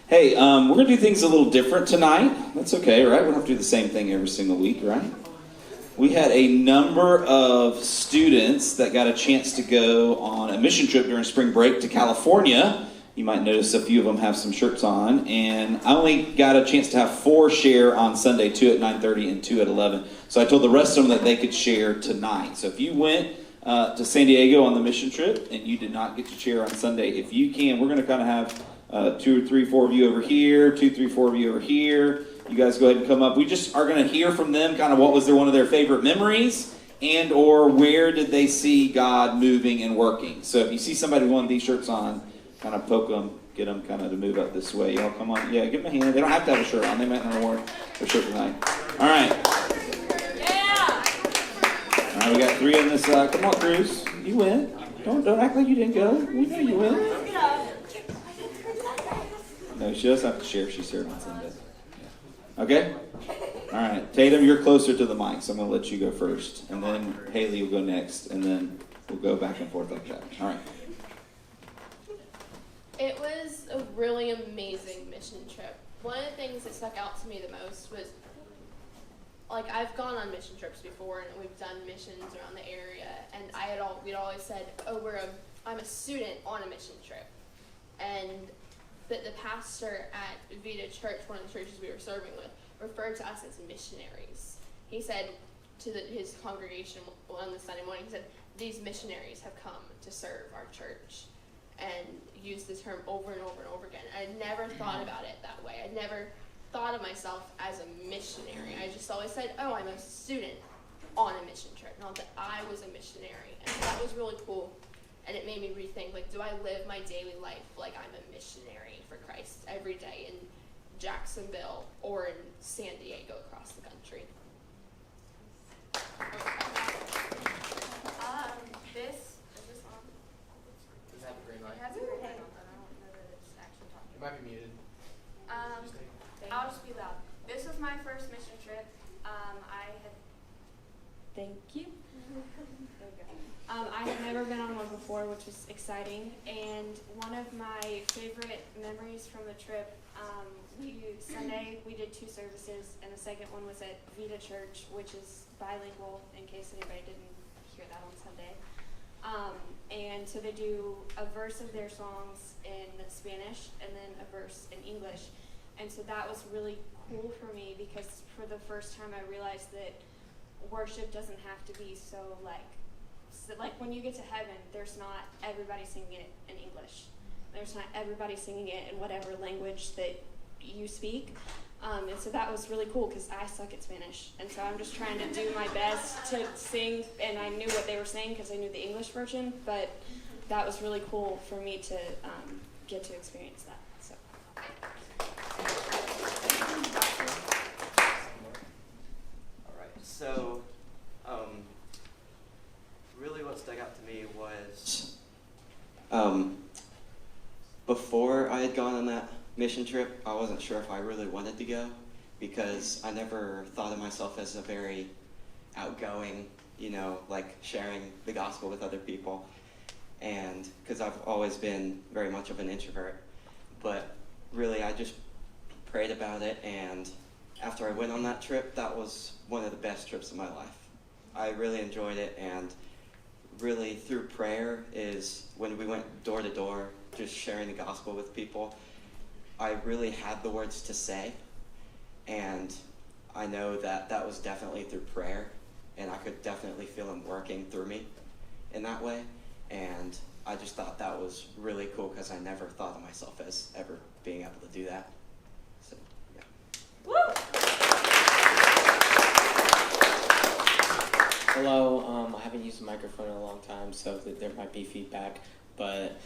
Hey, we're going to do things a little different tonight. That's okay, right? We don't have to do the same thing every single week, right? We had a number of students that got a chance to go on a mission trip during spring break to California. You might notice a few of them have some shirts on. And I only got a chance to have 4 share on Sunday, 2 at 9:30 and 2 at 11. So I told the rest of them that they could share tonight. So if you went to San Diego on the mission trip and you did not get to share on Sunday, if you can, we're going to kind of have 2, 3, 4 of you over here, 2, 3, 4 of you over here. You guys go ahead and come up. We just are going to hear from them kind of what was one of their favorite memories and or where did they see God moving and working. So if you see somebody with one of these shirts on, kind of poke them, get them kind of to move up this way. Y'all come on. Yeah, give them a hand. They don't have to have a shirt on. They might not wear their shirt tonight. All right. Yeah. All right, we got 3 on this side. Come on, Cruz. You win. Don't act like you didn't go. We know you win. No, she doesn't have to share. She shared on Sunday. Yeah. Okay? All right. Tatum, you're closer to the mic, so I'm going to let you go first. And then Haley will go next. And then we'll go back and forth like that. All right. It was a really amazing mission trip. One of the things that stuck out to me the most was, like, I've gone on mission trips before, and we've done missions around the area, and we'd always said, oh, I'm a student on a mission trip. But the pastor at Vita Church, one of the churches we were serving with, referred to us as missionaries. He said to his congregation on the Sunday morning, he said, these missionaries have come to serve our church, and used the term over and over and over again. I never thought about it that way. I never thought of myself as a missionary. I just always said, oh, I'm a student on a mission trip, not that I was a missionary. And so that was really cool. And it made me rethink, like, do I live my daily life like I'm a missionary for Christ every day in Jacksonville or in San Diego across the country? Is this on? Does it have a green light? It has a green light on, but I don't know that it's actually talking. It might be muted. I'll just be loud. This was my first mission trip. Thank you. I had never been on one before, which was exciting. And one of my favorite memories from the trip, Sunday we did 2 services, and the second one was at Vita Church, which is bilingual, in case anybody didn't hear that on Sunday. And so they do a verse of their songs in Spanish and then a verse in English. And so that was really cool for me because for the first time I realized that worship doesn't have to be so like when you get to heaven, there's not everybody singing it in English. There's not everybody singing it in whatever language that you speak. And so that was really cool because I suck at Spanish. And so I'm just trying to do my best to sing, and I knew what they were saying because I knew the English version, but that was really cool for me to get to experience that. So. All right, so really what stuck out to me was before I had gone on that mission trip, I wasn't sure if I really wanted to go because I never thought of myself as a very outgoing, like sharing the gospel with other people, and because I've always been very much of an introvert. But really, I just prayed about it, and after I went on that trip, that was one of the best trips of my life. I really enjoyed it, and really through prayer is when we went door to door, just sharing the gospel with people, I really had the words to say, and I know that that was definitely through prayer, and I could definitely feel him working through me in that way, and I just thought that was really cool because I never thought of myself as ever being able to do that. So, yeah. Woo! Hello, I haven't used a microphone in a long time, so there might be feedback. But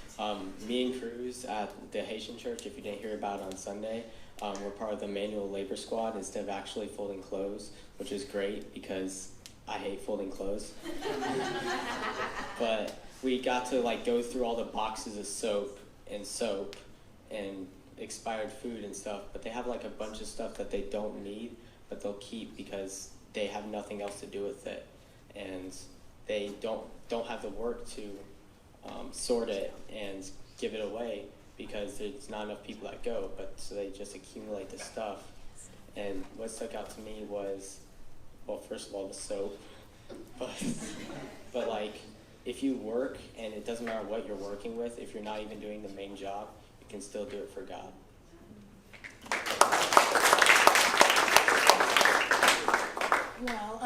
me and Cruz at the Haitian church, if you didn't hear about it on Sunday, we're part of the manual labor squad instead of actually folding clothes, which is great because I hate folding clothes. But we got to go through all the boxes of soap and expired food and stuff, but they have a bunch of stuff that they don't need, but they'll keep because they have nothing else to do with it. And they don't have the work to sort it and give it away because there's not enough people that go, but so they just accumulate the stuff. And what stuck out to me was, well, first of all, the soap, but like, if you work, and it doesn't matter what you're working with, if you're not even doing the main job, you can still do it for God. Well,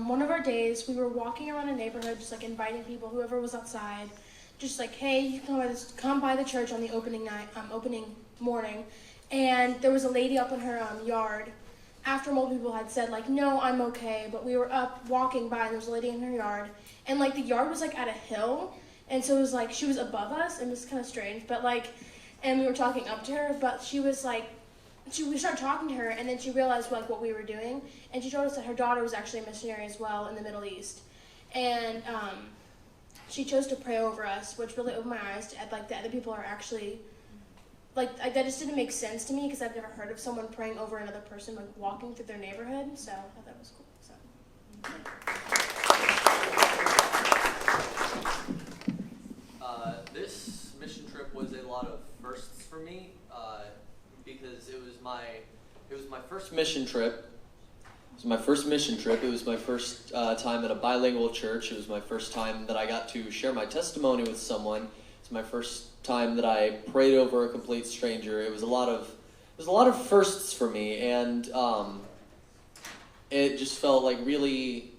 one of our days, we were walking around a neighborhood, just like inviting people, whoever was outside, just like, hey, you can come by the church on the opening morning. And there was a lady up in her yard. After multiple people had said, like, no, I'm okay, but we were up walking by, and there was a lady in her yard, and like the yard was like at a hill, and so it was like she was above us, and it was kind of strange, but like, and we were talking up to her, but she was like, we started talking to her, and then she realized like what we were doing, and she told us that her daughter was actually a missionary as well in the Middle East, and she chose to pray over us, which really opened my eyes to like the other people are actually. Like, that just didn't make sense to me because I've never heard of someone praying over another person, like, walking through their neighborhood. So I thought that was cool. This mission trip was a lot of firsts for me because it was my first mission trip. It was my first mission trip. It was my first time at a bilingual church. It was my first time that I got to share my testimony with someone. It's my first time that I prayed over a complete stranger. It was a lot of firsts for me, and it just felt like really,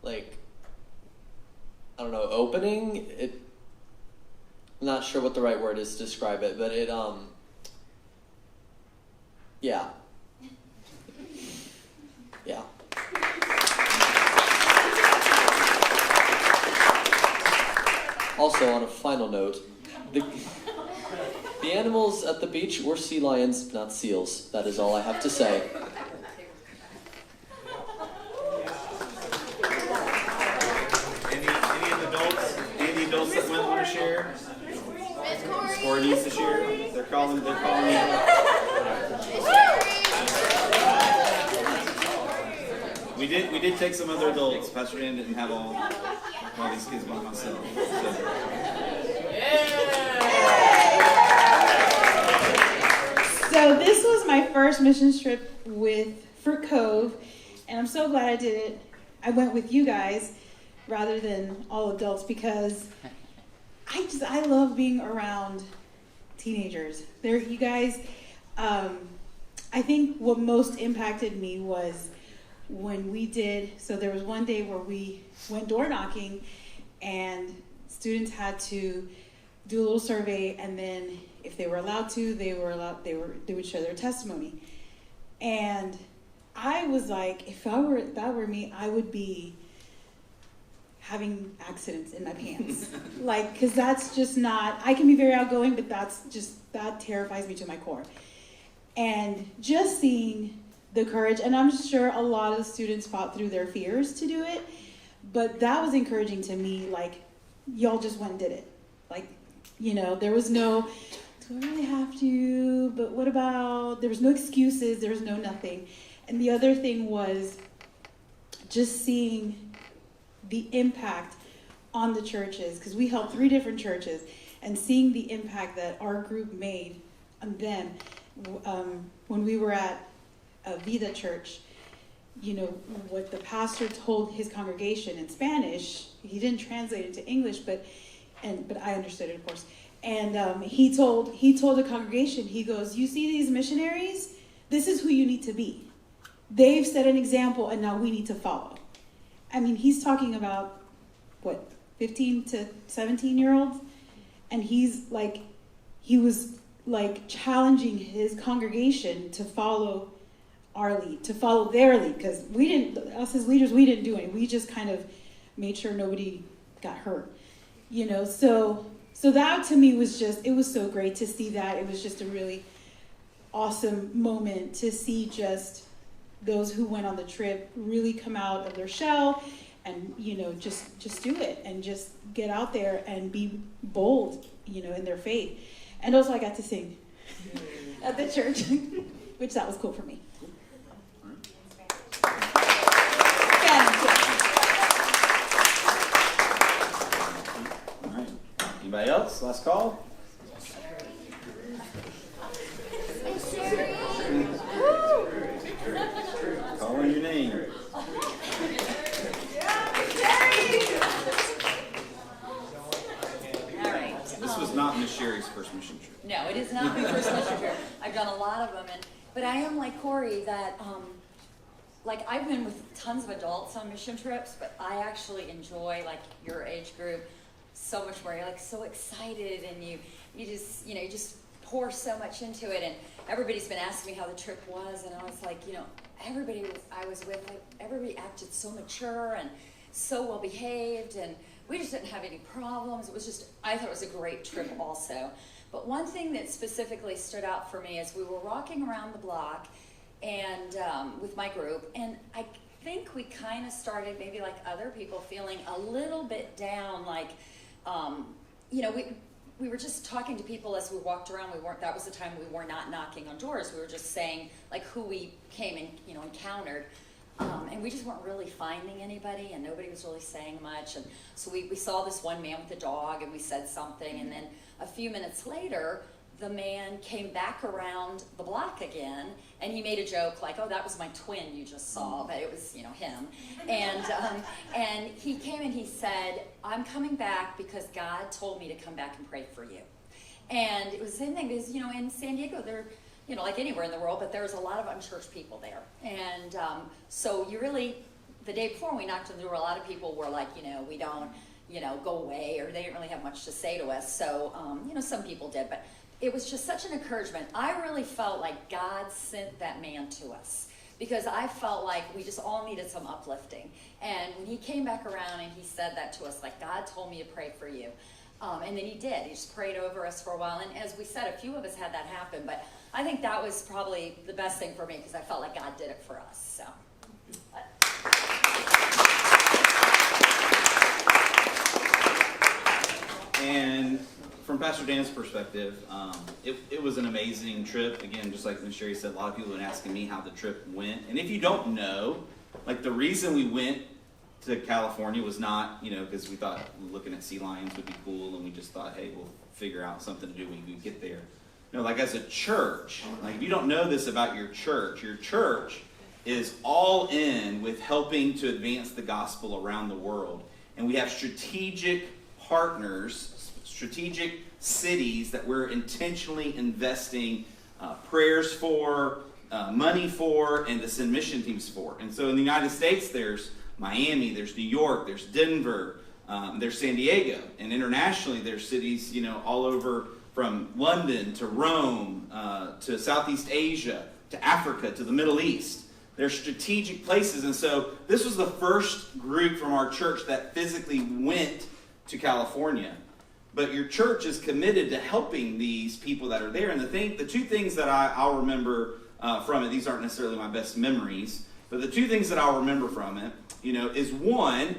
like, I don't know, opening. I'm not sure what the right word is to describe it, but it yeah. Also, on a final note, the animals at the beach were sea lions, not seals. That is all I have to say. Any of the adults that want to share? Miss Corey needs to share. They're calling you. We did take some other adults. Pastor Dan didn't have all these kids by myself. So this was my first mission trip with Fruit Cove, and I'm so glad I did it. I went with you guys rather than all adults because I love being around teenagers. You guys, I think what most impacted me was when there was one day where we went door knocking and students had to do a little survey, and then if they were allowed to, they would share their testimony. And I was like, if that were me, I would be having accidents in my pants. Like, because that's just not, I can be very outgoing, but that terrifies me to my core. And just seeing the courage, and I'm sure a lot of the students fought through their fears to do it, but that was encouraging to me. Like, y'all just went and did it. Like, there was no, do I really have to, but what about, there was no excuses, there was no nothing. And the other thing was just seeing the impact on the churches, because we helped 3 different churches, and seeing the impact that our group made on them. When we were at Vida Church, what the pastor told his congregation in Spanish, he didn't translate it to English, but I understood it, of course. And he told the congregation, he goes, you see these missionaries? This is who you need to be. They've set an example, and now we need to follow. I mean, he's talking about, 15 to 17-year-olds? And he was challenging his congregation to follow our lead, to follow their lead, because us as leaders, we didn't do anything. We just kind of made sure nobody got hurt, So that to me was it was so great to see that. It was just a really awesome moment to see just those who went on the trip really come out of their shell and, just do it and just get out there and be bold, in their faith. And also I got to sing at the church, which that was cool for me. All right. Anybody else? Last call? mission trip. I've done a lot of them, but I am like Corey that, like I've been with tons of adults on mission trips, but I actually enjoy like your age group so much more. You're like so excited, and you just pour so much into it. And everybody's been asking me how the trip was, and I was like, everybody I was with, like, everybody acted so mature and so well behaved, and we just didn't have any problems. It was just, I thought it was a great trip also. But one thing that specifically stood out for me is we were walking around the block and with my group, and I think we kind of started, maybe like other people, feeling a little bit down, like, we were just talking to people as we walked around. That was the time we were not knocking on doors. We were just saying like who we came and encountered. And we just weren't really finding anybody, and nobody was really saying much. And so we saw this one man with a dog, and we said something, and then a few minutes later, the man came back around the block again, and he made a joke like, "Oh, that was my twin you just saw," but it was, him. And he came and he said, "I'm coming back because God told me to come back and pray for you." And it was the same thing because, in San Diego, there, like anywhere in the world, but there's a lot of unchurched people there. And so you really, the day before we knocked on the door, a lot of people were like, we don't, go away, or they didn't really have much to say to us. So, some people did, but it was just such an encouragement. I really felt like God sent that man to us, because I felt like we just all needed some uplifting. And when he came back around and he said that to us, like, God told me to pray for you. And then he did. He just prayed over us for a while. And as we said, a few of us had that happen. But I think that was probably the best thing for me, because I felt like God did it for us. So. And from Pastor Dan's perspective, it was an amazing trip. Again, just like Missionary said, a lot of people have been asking me how the trip went. And if you don't know, like the reason we went to California was not, because we thought looking at sea lions would be cool, and we just thought, hey, we'll figure out something to do when we get there. No, like as a church, like if you don't know this about your church is all in with helping to advance the gospel around the world. And we have strategic partners, strategic cities that we're intentionally investing prayers for, money for, and to send mission teams for. And so in the United States, there's Miami, there's New York, there's Denver, there's San Diego. And internationally, there's cities, all over from London to Rome, to Southeast Asia, to Africa, to the Middle East. They're strategic places. And so this was the first group from our church that physically went to California. But your church is committed to helping these people that are there. And the two things that I'll remember from it, these aren't necessarily my best memories, but the two things that I'll remember from it, is one,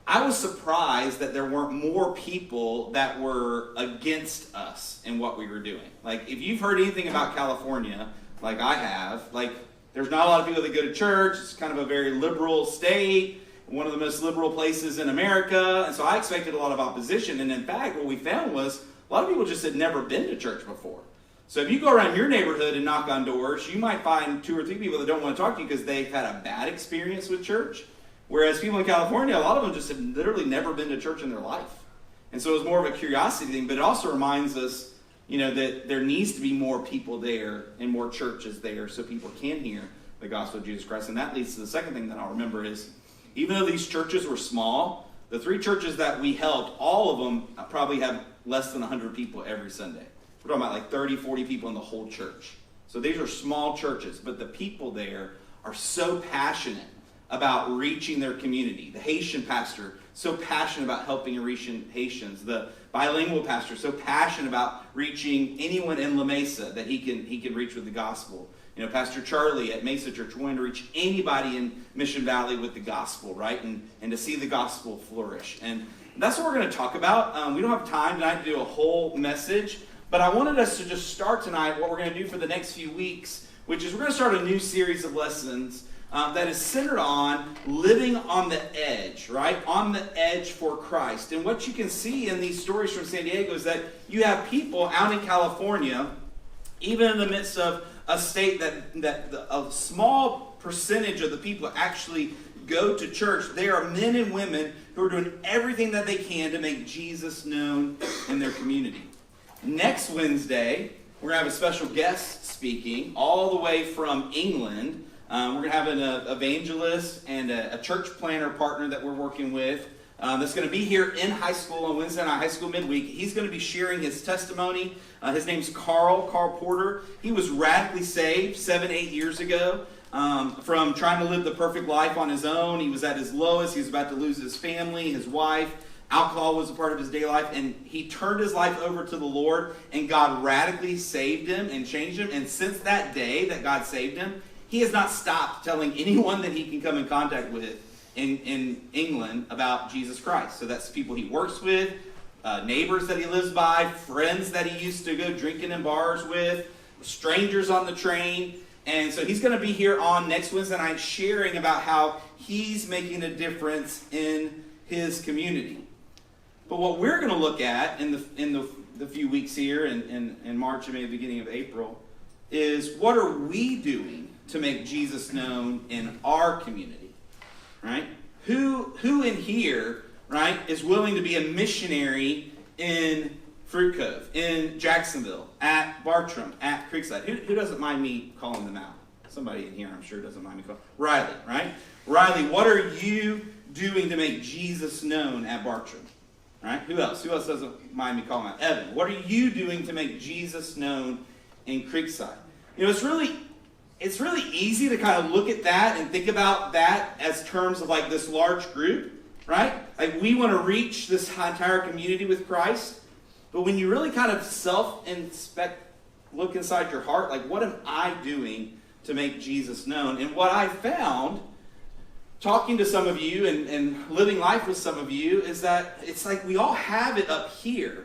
I was surprised that there weren't more people that were against us and what we were doing. Like, if you've heard anything about California, like I have, like, there's not a lot of people that go to church. It's kind of a very liberal state, one of the most liberal places in America. And so I expected a lot of opposition. And in fact, what we found was a lot of people just had never been to church before. So if you go around your neighborhood and knock on doors, you might find 2 or 3 people that don't want to talk to you because they've had a bad experience with church. Whereas people in California, a lot of them just have literally never been to church in their life. And so it was more of a curiosity thing, but it also reminds us, that there needs to be more people there and more churches there so people can hear the gospel of Jesus Christ. And that leads to the second thing that I'll remember is, even though these churches were small, the 3 churches that we helped, all of them probably have less than 100 people every Sunday. We're talking about like 30, 40 people in the whole church. So these are small churches, but the people there are so passionate about reaching their community. The Haitian pastor, so passionate about helping and reaching Haitians. The bilingual pastor, so passionate about reaching anyone in La Mesa that he can reach with the gospel. Pastor Charlie at Mesa Church wanting to reach anybody in Mission Valley with the gospel, right? And to see the gospel flourish. And that's what we're going to talk about. We don't have time tonight to do a whole message, but I wanted us to just start tonight what we're going to do for the next few weeks, which is we're going to start a new series of lessons that is centered on living on the edge, right? On the edge for Christ. And what you can see in these stories from San Diego is that you have people out in California, even in the midst of a state that a small percentage of the people actually go to church. There are men and women who are doing everything that they can to make Jesus known in their community. Next Wednesday We're going to have a special guest speaking all the way from England. We're going to have an evangelist and a church planner partner that we're working with that's going to be here in high school on Wednesday night, High School Midweek. He's going to be sharing his testimony. His name's Carl Porter. He was radically saved 7-8 years ago from trying to live the perfect life on his own. He was at his lowest. He was about to lose his family, his wife. Alcohol was a part of his daily life, and he turned his life over to the Lord, and God radically saved him and changed him. And since that day that God saved him, he has not stopped telling anyone that he can come in contact with in England about Jesus Christ. So that's people he works with, neighbors that he lives by, friends that he used to go drinking in bars with, strangers on the train. And so he's going to be here on next Wednesday night sharing about how he's making a difference in his community. But what we're going to look at in the few weeks here in March and maybe the beginning of April is what are we doing to make Jesus known in our community, right? Who in here, right, is willing to be a missionary in Fruit Cove, in Jacksonville, at Bartram, at Creekside? Who doesn't mind me calling them out? Somebody in here, I'm sure, doesn't mind me calling. Riley, right? Riley, what are you doing to make Jesus known at Bartram? Right? Who else? Who else doesn't mind me calling out? Evan, what are you doing to make Jesus known in Creekside? You know, it's really easy to kind of look at that and think about that as terms of like this large group, right? Like we want to reach this entire community with Christ. But when you really kind of self-inspect, look inside your heart, like what am I doing to make Jesus known? And what I found talking to some of you and living life with some of you is that it's like we all have it up here,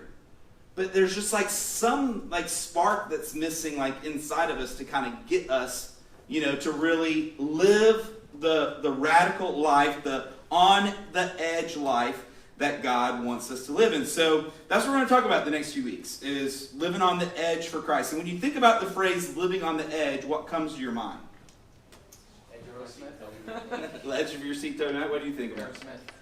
but there's just like some like spark that's missing like inside of us to kind of get us, you know, to really live the radical life, the on the edge life that God wants us to live in. So that's what we're going to talk about the next few weeks, is living on the edge for Christ. And when you think about the phrase living on the edge, what comes to your mind? The edge of your seat tonight. What do you think about?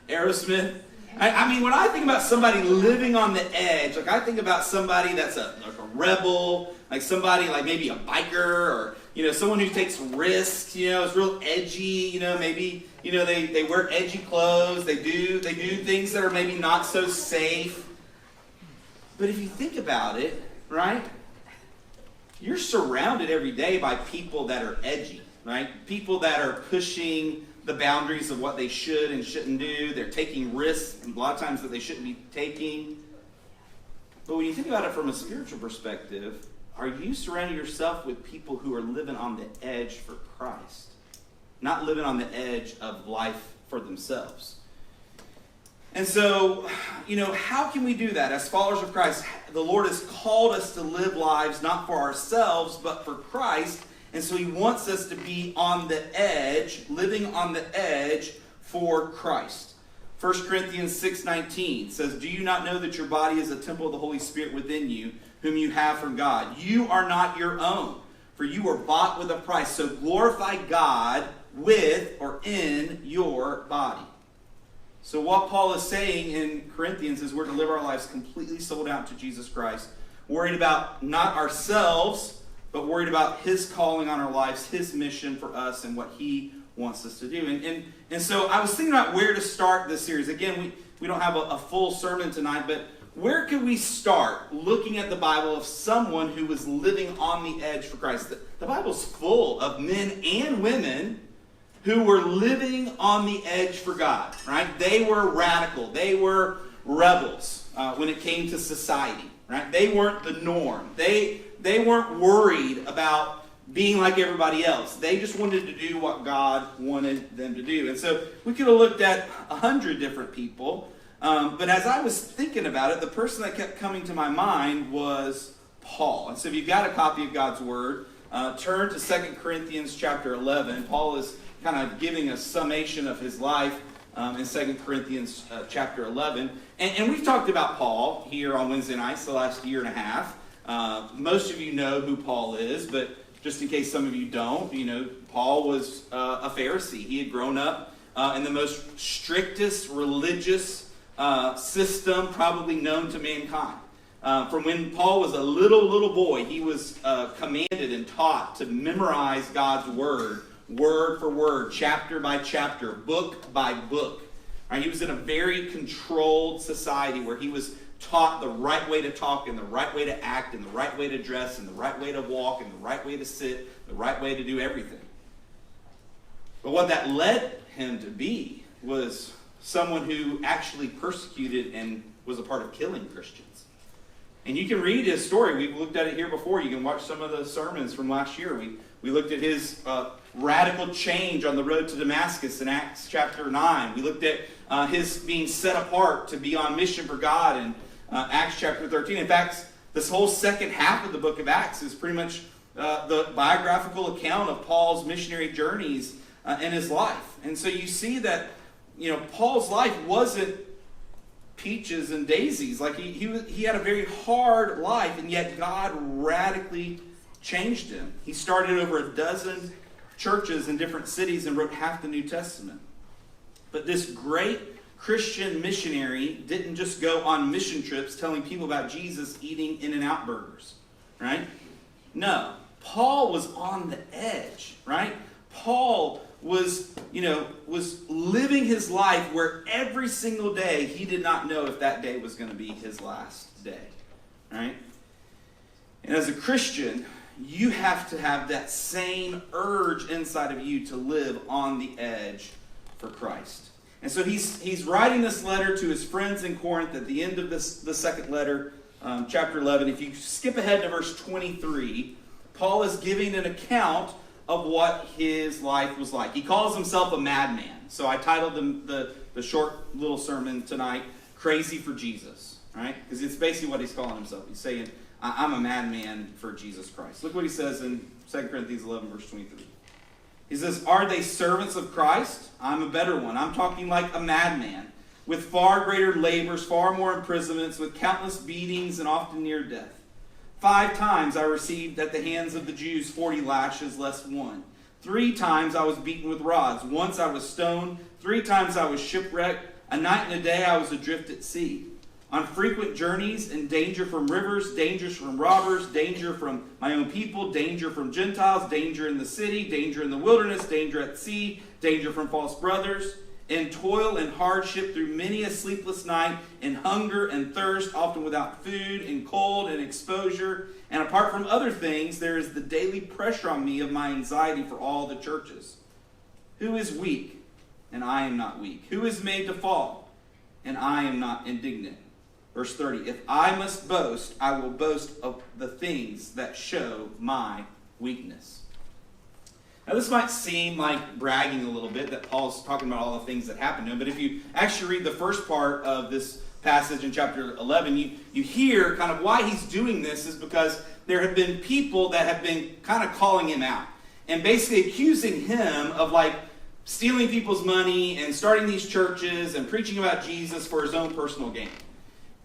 Aerosmith. I mean, when I think about somebody living on the edge, like I think about somebody that's like a rebel, like somebody like maybe a biker, or you know, someone who takes risks. You know, is real edgy. You know, maybe you know they wear edgy clothes. They do things that are maybe not so safe. But if you think about it, right, you're surrounded every day by people that are edgy. Right? People that are pushing the boundaries of what they should and shouldn't do. They're taking risks a lot of times that they shouldn't be taking. But when you think about it from a spiritual perspective, are you surrounding yourself with people who are living on the edge for Christ? Not living on the edge of life for themselves. And so, you know, how can we do that? As followers of Christ, the Lord has called us to live lives not for ourselves, but for Christ. And so he wants us to be on the edge, living on the edge for Christ. 1 Corinthians 6:19 says, "Do you not know that your body is a temple of the Holy Spirit within you, whom you have from God? You are not your own, for you were bought with a price. So glorify God with or in your body." So what Paul is saying in Corinthians is we're to live our lives completely sold out to Jesus Christ, worried about not ourselves, but worried about his calling on our lives, his mission for us, and what he wants us to do. And so I was thinking about where to start this series. Again, we don't have a full sermon tonight, but where could we start looking at the Bible of someone who was living on the edge for Christ? The Bible's full of men and women who were living on the edge for God, right? They were radical. They were rebels when it came to society, right? They weren't the norm. They weren't worried about being like everybody else. They just wanted to do what God wanted them to do. And so we could have looked at 100 different people. But as I was thinking about it, the person that kept coming to my mind was Paul. And so if you've got a copy of God's Word, turn to 2 Corinthians chapter 11. Paul is kind of giving a summation of his life in 2 Corinthians chapter 11. And we've talked about Paul here on Wednesday nights the last year and a half. Most of you know who Paul is, but just in case some of you don't, you know, Paul was a Pharisee. He had grown up in the most strictest religious system probably known to mankind. From when Paul was a little boy, he was commanded and taught to memorize God's word for word, chapter by chapter, book by book. Right? He was in a very controlled society where he was taught the right way to talk and the right way to act and the right way to dress and the right way to walk and the right way to sit, the right way to do everything. But what that led him to be was someone who actually persecuted and was a part of killing Christians. And you can read his story. We've looked at it here before. You can watch some of the sermons from last year. We looked at his radical change on the road to Damascus in Acts chapter 9. We looked at his being set apart to be on mission for God in Acts chapter 13. In fact, this whole second half of the book of Acts is pretty much the biographical account of Paul's missionary journeys in his life. And so you see that, Paul's life wasn't peaches and daisies. Like he had a very hard life, and yet God radically changed him. He started over a dozen churches in different cities and wrote half the New Testament. But this great Christian missionary didn't just go on mission trips telling people about Jesus eating In-N-Out burgers, right? No. Paul was on the edge, right? Paul was living his life where every single day he did not know if that day was going to be his last day, right? And as a Christian, you have to have that same urge inside of you to live on the edge for Christ. And so he's writing this letter to his friends in Corinth at the end of the second letter, chapter 11. If you skip ahead to verse 23, Paul is giving an account of what his life was like. He calls himself a madman. So I titled the short little sermon tonight, Crazy for Jesus, right? Because it's basically what he's calling himself. He's saying, I'm a madman for Jesus Christ. Look what he says in 2 Corinthians 11, verse 23. He says, are they servants of Christ? I'm a better one. I'm talking like a madman, with far greater labors, far more imprisonments, with countless beatings, and often near death. 5 times I received at the hands of the Jews 40 lashes less one. 3 times I was beaten with rods. Once I was stoned. 3 times I was shipwrecked. A night and a day I was adrift at sea. On frequent journeys, in danger from rivers, dangers from robbers, danger from my own people, danger from Gentiles, danger in the city, danger in the wilderness, danger at sea, danger from false brothers, in toil and hardship through many a sleepless night, in hunger and thirst, often without food, in cold and exposure. And apart from other things, there is the daily pressure on me of my anxiety for all the churches. Who is weak, and I am not weak? Who is made to fall, and I am not indignant? Verse 30, if I must boast, I will boast of the things that show my weakness. Now this might seem like bragging a little bit that Paul's talking about all the things that happened to him, but if you actually read the first part of this passage in chapter 11, you hear kind of why he's doing this is because there have been people that have been kind of calling him out and basically accusing him of like stealing people's money and starting these churches and preaching about Jesus for his own personal gain.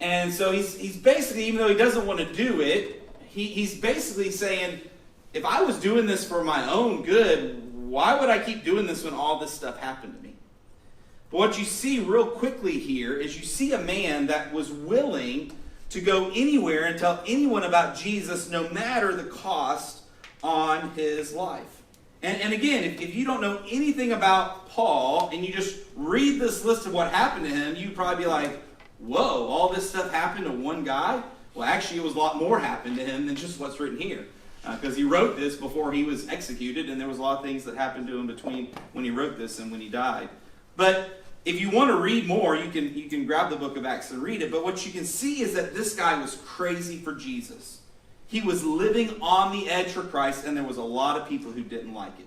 And so he's basically, even though he doesn't want to do it, he's basically saying, if I was doing this for my own good, why would I keep doing this when all this stuff happened to me? But what you see real quickly here is you see a man that was willing to go anywhere and tell anyone about Jesus no matter the cost on his life. And again, if you don't know anything about Paul and you just read this list of what happened to him, you'd probably be like, whoa, all this stuff happened to one guy? Well, actually, it was a lot more happened to him than just what's written here. Because he wrote this before he was executed, and there was a lot of things that happened to him between when he wrote this and when he died. But if you want to read more, you can grab the book of Acts and read it. But what you can see is that this guy was crazy for Jesus. He was living on the edge for Christ, and there was a lot of people who didn't like it.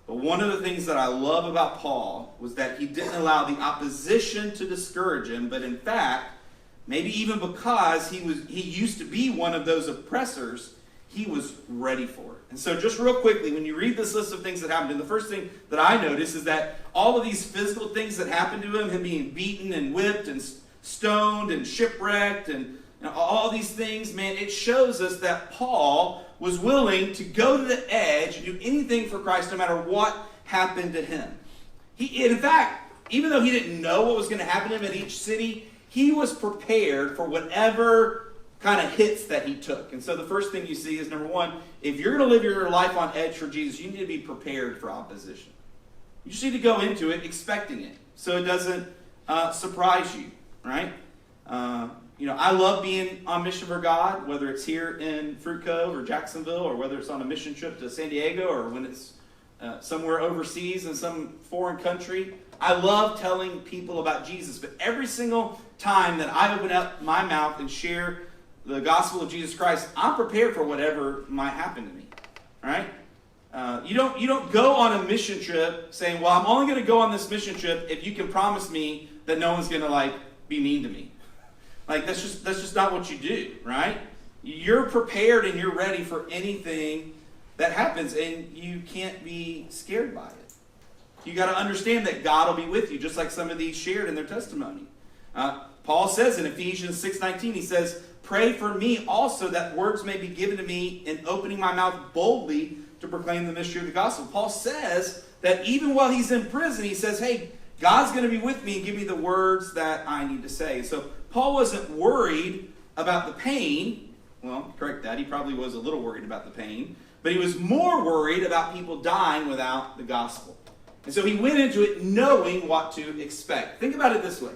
But one of the things that I love about Paul was that he didn't allow the opposition to discourage him, but in fact, maybe even because he used to be one of those oppressors, he was ready for it. And so just real quickly, when you read this list of things that happened, and the first thing that I notice is that all of these physical things that happened to him being beaten and whipped and stoned and shipwrecked and all these things, man, it shows us that Paul was willing to go to the edge and do anything for Christ no matter what happened to him. In fact, even though he didn't know what was going to happen to him in each city, he was prepared for whatever kind of hits that he took. And so the first thing you see is, number one, if you're going to live your life on edge for Jesus, you need to be prepared for opposition. You just need to go into it expecting it so it doesn't surprise you, right? I love being on mission for God, whether it's here in Fruit Cove or Jacksonville, or whether it's on a mission trip to San Diego, or when it's somewhere overseas in some foreign country. I love telling people about Jesus, but every single time that I open up my mouth and share the gospel of Jesus Christ, I'm prepared for whatever might happen to me, right? You don't go on a mission trip saying, well, I'm only going to go on this mission trip if you can promise me that no one's going to be mean to me. That's just not what you do, right? You're prepared and you're ready for anything that happens, and you can't be scared by it. You got to understand that God will be with you, just like some of these shared in their testimony. Paul says in Ephesians 6:19, he says, "Pray for me also that words may be given to me in opening my mouth boldly to proclaim the mystery of the gospel." Paul says that even while he's in prison, he says, hey, God's going to be with me and give me the words that I need to say. So Paul wasn't worried about the pain. Well, correct that. He probably was a little worried about the pain. But he was more worried about people dying without the gospel. And so he went into it knowing what to expect. Think about it this way.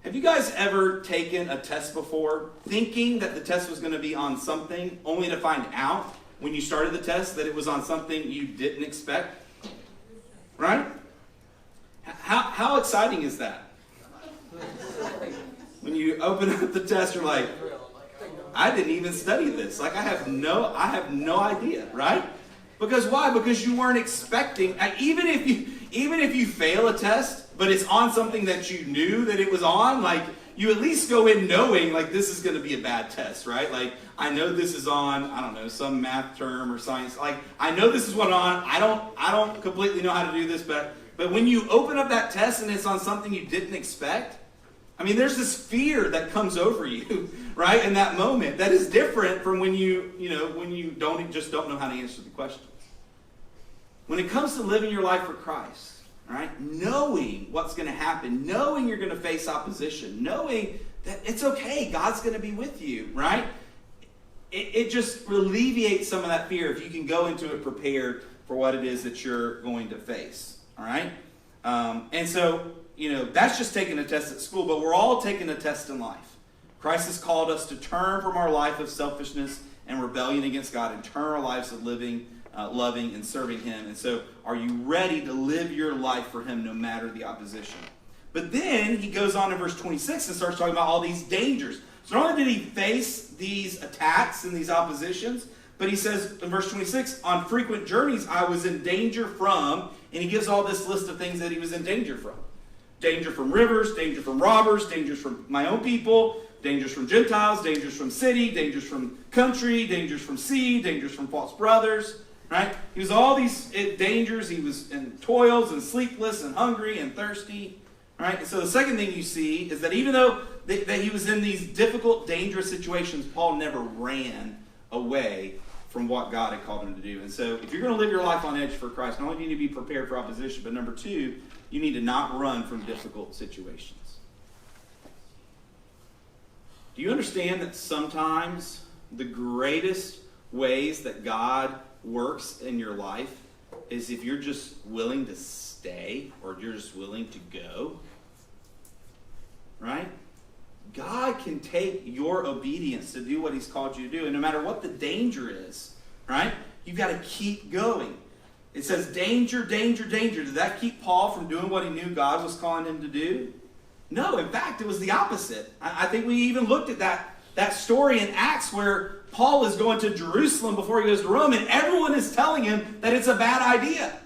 Have you guys ever taken a test before, thinking that the test was going to be on something, only to find out when you started the test that it was on something you didn't expect? Right? How exciting is that? When you open up the test, you're like, I didn't even study this. I have no idea, right? Because why? Because you weren't expecting. Even if you fail a test, but it's on something that you knew that it was on, you at least go in knowing this is going to be a bad test, right? I know this is on, I don't know, some math term or science. I know this is what on. I don't completely know how to do this, but when you open up that test and it's on something you didn't expect, there's this fear that comes over you, right, in that moment. That is different from when you don't know how to answer the questions. When it comes to living your life for Christ, right, knowing what's going to happen, knowing you're going to face opposition, knowing that it's okay, God's going to be with you, right? It just alleviates some of that fear if you can go into it prepared for what it is that you're going to face, all right? And so, that's just taking a test at school, but we're all taking a test in life. Christ has called us to turn from our life of selfishness and rebellion against God and turn our lives of living, loving, and serving Him. And so, are you ready to live your life for Him no matter the opposition? But then he goes on in verse 26 and starts talking about all these dangers. So not only did he face these attacks and these oppositions, but he says in verse 26, on frequent journeys I was in danger from, and he gives all this list of things that he was in danger from. Danger from rivers, danger from robbers, dangers from my own people, dangers from Gentiles, dangers from city, dangers from country, dangers from sea, dangers from false brothers, right? He was all these dangers. He was in toils and sleepless and hungry and thirsty, right? And so the second thing you see is that even though that he was in these difficult, dangerous situations, Paul never ran away from what God had called him to do. And so if you're going to live your life on edge for Christ, not only do you need to be prepared for opposition, but number two, you need to not run from difficult situations. Do you understand that sometimes the greatest ways that God works in your life is if you're just willing to stay or you're just willing to go? Right? God can take your obedience to do what He's called you to do. And no matter what the danger is, right? You've got to keep going. It says danger, danger, danger. Did that keep Paul from doing what he knew God was calling him to do? No, in fact, it was the opposite. I think we even looked at that story in Acts where Paul is going to Jerusalem before he goes to Rome, and everyone is telling him that it's a bad idea.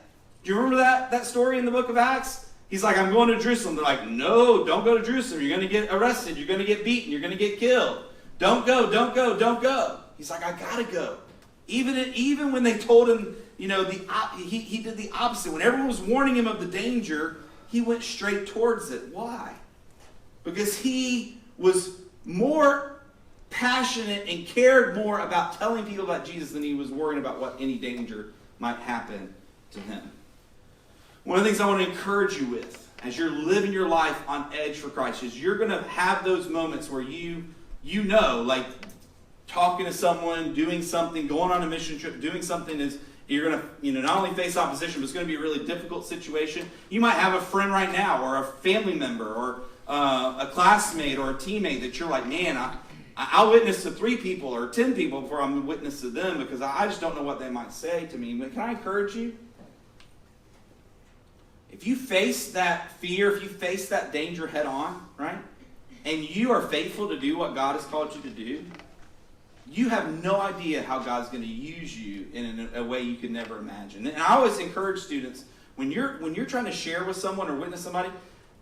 Do you remember that story in the book of Acts? He's like, I'm going to Jerusalem. They're like, no, don't go to Jerusalem. You're going to get arrested. You're going to get beaten. You're going to get killed. Don't go, don't go, don't go. He's like, I got to go. Even when they told him, he did the opposite. When everyone was warning him of the danger, he went straight towards it. Why? Because he was more passionate and cared more about telling people about Jesus than he was worrying about what any danger might happen to him. One of the things I want to encourage you with as you're living your life on edge for Christ is you're going to have those moments where you know, talking to someone, doing something, going on a mission trip, doing something is you're going to, not only face opposition, but it's going to be a really difficult situation. You might have a friend right now, or a family member, or a classmate, or a teammate that you're like, man, I'll witness to 3 people or 10 people before I'm a witness to them because I just don't know what they might say to me. But can I encourage you? If you face that fear, if you face that danger head on, right, and you are faithful to do what God has called you to do, you have no idea how God's going to use you in a way you could never imagine. And I always encourage students, when you're trying to share with someone or witness somebody,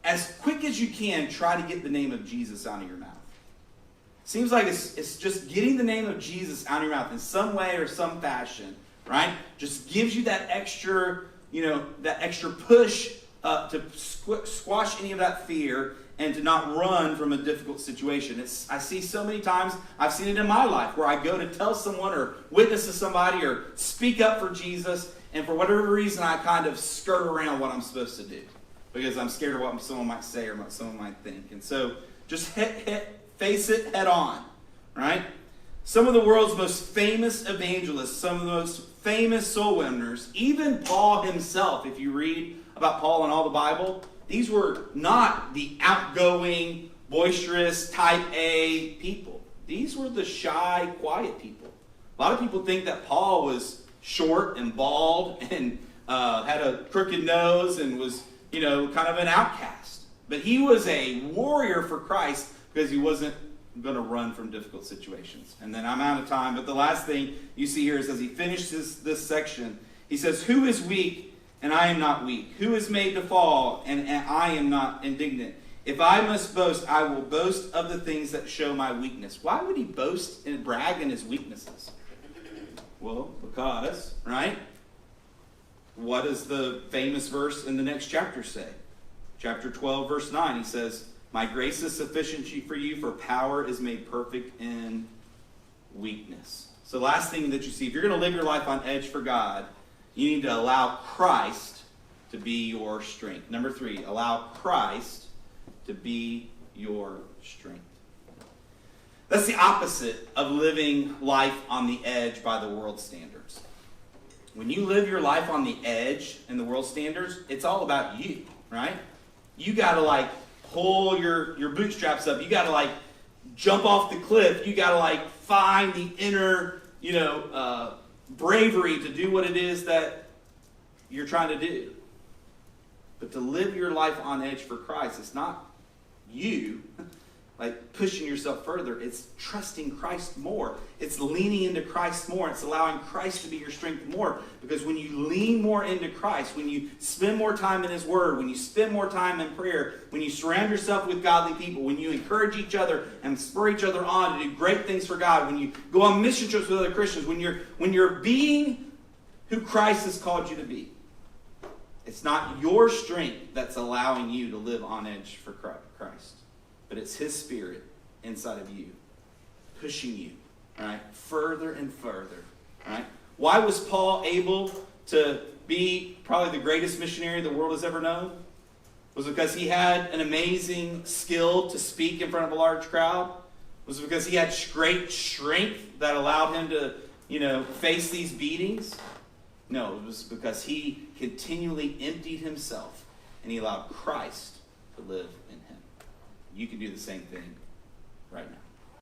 as quick as you can, try to get the name of Jesus out of your mouth. Seems like it's just getting the name of Jesus out of your mouth in some way or some fashion, right? Just gives you that extra, that extra push to squash any of that fear and to not run from a difficult situation. I see so many times, I've seen it in my life, where I go to tell someone or witness to somebody or speak up for Jesus, and for whatever reason, I kind of skirt around what I'm supposed to do because I'm scared of what someone might say or what someone might think. And so just face it head on, right? Some of the world's most famous evangelists, some of the most famous soul winners, even Paul himself, if you read about Paul in all the Bible, these were not the outgoing, boisterous, type A people. These were the shy, quiet people. A lot of people think that Paul was short and bald and had a crooked nose and was, kind of an outcast. But he was a warrior for Christ because he wasn't going to run from difficult situations. And then I'm out of time, but the last thing you see here is as he finishes this section, he says, "Who is weak and I am not weak? Who is made to fall and I am not indignant? If I must boast, I will boast of the things that show my weakness." Why would he boast and brag in his weaknesses? Well, because, right? What does the famous verse in the next chapter say? Chapter 12, verse 9, he says, "My grace is sufficient for you, for power is made perfect in weakness." So last thing that you see, if you're going to live your life on edge for God, you need to allow Christ to be your strength. Number 3, allow Christ to be your strength. That's the opposite of living life on the edge by the world's standards. When you live your life on the edge in the world's standards, it's all about you, right? You got to pull your bootstraps up. You got to jump off the cliff. You got to find the inner, bravery to do what it is that you're trying to do. But to live your life on edge for Christ, it's not you pushing yourself further. It's trusting Christ more. It's leaning into Christ more. It's allowing Christ to be your strength more. Because when you lean more into Christ, when you spend more time in His Word, when you spend more time in prayer, when you surround yourself with godly people, when you encourage each other and spur each other on to do great things for God, when you go on mission trips with other Christians, when you're being who Christ has called you to be, it's not your strength that's allowing you to live on edge for Christ. But it's His Spirit inside of you, pushing you, right, further and further, right? Why was Paul able to be probably the greatest missionary the world has ever known? Was it because he had an amazing skill to speak in front of a large crowd? Was it because he had great strength that allowed him to, face these beatings? No, it was because he continually emptied himself and he allowed Christ to live in him. You can do the same thing right now.